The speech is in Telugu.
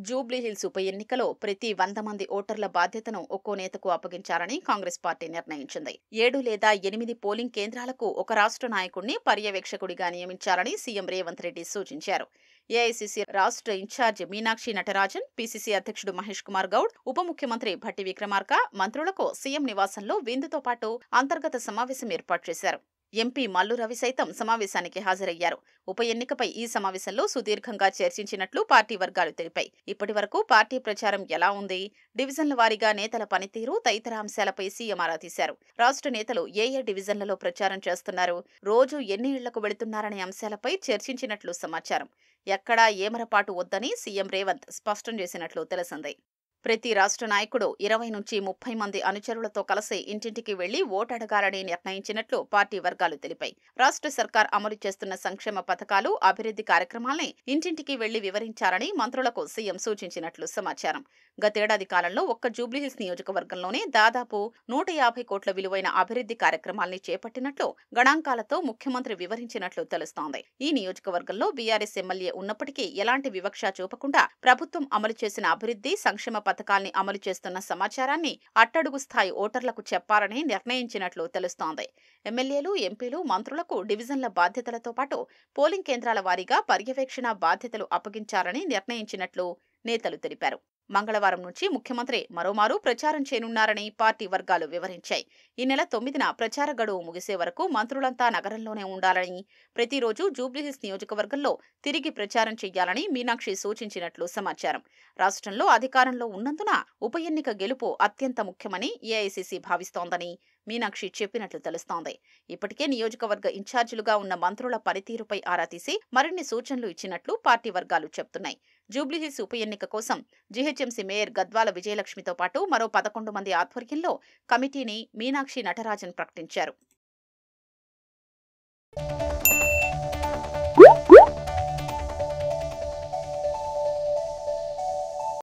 జూబ్లీహిల్స్ ఉప ఎన్నికలో ప్రతి 100 మంది ఓటర్ల బాధ్యతను ఒక్కో నేతకు అప్పగించాలని కాంగ్రెస్ పార్టీ నిర్ణయించింది. 7 లేదా 8 పోలింగ్ కేంద్రాలకు ఒక రాష్ట్ర నాయకుడిని పర్యవేక్షకుడిగా నియమించాలని సీఎం రేవంత్ రెడ్డి సూచించారు. ఏఐసీసీ రాష్ట్ర ఇన్ఛార్జ్ మీనాక్షి నటరాజన్, పీసీసీ అధ్యక్షుడు మహేష్ కుమార్ గౌడ్, ఉప ముఖ్యమంత్రి భట్టి విక్రమార్క, మంత్రులకు సీఎం నివాసంలో విందుతో పాటు అంతర్గత సమావేశం ఏర్పాటు చేశారు. ఎంపీ మల్లు రవి సైతం సమావేశానికి హాజరయ్యారు. ఉప ఎన్నికపై ఈ సమావేశంలో సుదీర్ఘంగా చర్చించినట్లు పార్టీ వర్గాలు తెలిపాయి. ఇప్పటి వరకు పార్టీ ప్రచారం ఎలా ఉంది, డివిజన్ల వారీగా నేతల పనితీరు తదితర అంశాలపై సీఎం ఆరా తీశారు. రాష్ట్ర నేతలు ఏ డివిజన్లలో ప్రచారం చేస్తున్నారు, రోజు ఎన్ని ఇళ్లకు వెళుతున్నారనే అంశాలపై చర్చించినట్లు సమాచారం. ఎక్కడా ఏమరపాటు వద్దని సీఎం రేవంత్ స్పష్టం చేసినట్లు తెలిసింది. ప్రతి రాష్ట్ర నాయకుడు 20 నుంచి 30 మంది అనుచరులతో కలిసి ఇంటింటికి వెళ్లి ఓటడగాలని నిర్ణయించినట్లు పార్టీ వర్గాలు తెలిపాయి. రాష్ట్ర సర్కార్ అమలు చేస్తున్న సంక్షేమ పథకాలు, అభివృద్ధి కార్యక్రమాల్ని ఇంటింటికి వెళ్లి వివరించాలని మంత్రులకు సీఎం సూచించినట్లు సమాచారం. గతేడాది కాలంలో ఒక్క జూబ్లీహిల్స్ నియోజకవర్గంలోనే దాదాపు 150 కోట్ల విలువైన అభివృద్ధి కార్యక్రమాల్ని చేపట్టినట్లు గణాంకాలతో ముఖ్యమంత్రి వివరించినట్లు తెలుస్తోంది. ఈ నియోజకవర్గంలో బీఆర్ఎస్ ఎమ్మెల్యే ఉన్నప్పటికీ ఎలాంటి వివక్ష చూపకుండా ప్రభుత్వం అమలు చేసిన అభివృద్ధి, సంక్షేమ పథకాల్ని అమలు చేస్తున్న సమాచారాన్ని అట్టడుగు స్థాయి ఓటర్లకు చెప్పాలని నిర్ణయించినట్లు తెలుస్తోంది. ఎమ్మెల్యేలు, ఎంపీలు, మంత్రులకు డివిజన్ల బాధ్యతలతో పాటు పోలింగ్ కేంద్రాల వారీగా పర్యవేక్షణ బాధ్యతలు అప్పగించాలని నిర్ణయించినట్లు నేతలు తెలిపారు. మంగళవారం నుంచి ముఖ్యమంత్రి మరోమారు ప్రచారం చేయనున్నారని పార్టీ వర్గాలు వివరించాయి. ఈ నెల 9న ప్రచార గడువు ముగిసే వరకు మంత్రులంతా నగరంలోనే ఉండాలని, ప్రతిరోజు జూబ్లీహిల్స్ నియోజకవర్గంలో తిరిగి ప్రచారం చేయాలని మీనాక్షి సూచించినట్లు సమాచారం. రాష్ట్రంలో అధికారంలో ఉన్నందున ఉప ఎన్నిక గెలుపు అత్యంత ముఖ్యమని ఏఐసీసీ భావిస్తోందని మీనాక్షి చెప్పినట్లు తెలుస్తోంది. ఇప్పటికే నియోజకవర్గ ఇన్ఛార్జీలుగా ఉన్న మంత్రుల పనితీరుపై ఆరా తీసి మరిన్ని సూచనలు ఇచ్చినట్లు పార్టీ వర్గాలు చెబుతున్నాయి. జూబ్లీహిల్స్ ఉప ఎన్నిక కోసం జీహెచ్ఎంసీ మేయర్ గద్వాల విజయలక్ష్మితో పాటు మరో 11 మంది ఆధ్వర్యంలో కమిటీని మీనాక్షి నటరాజన్ ప్రకటించారు.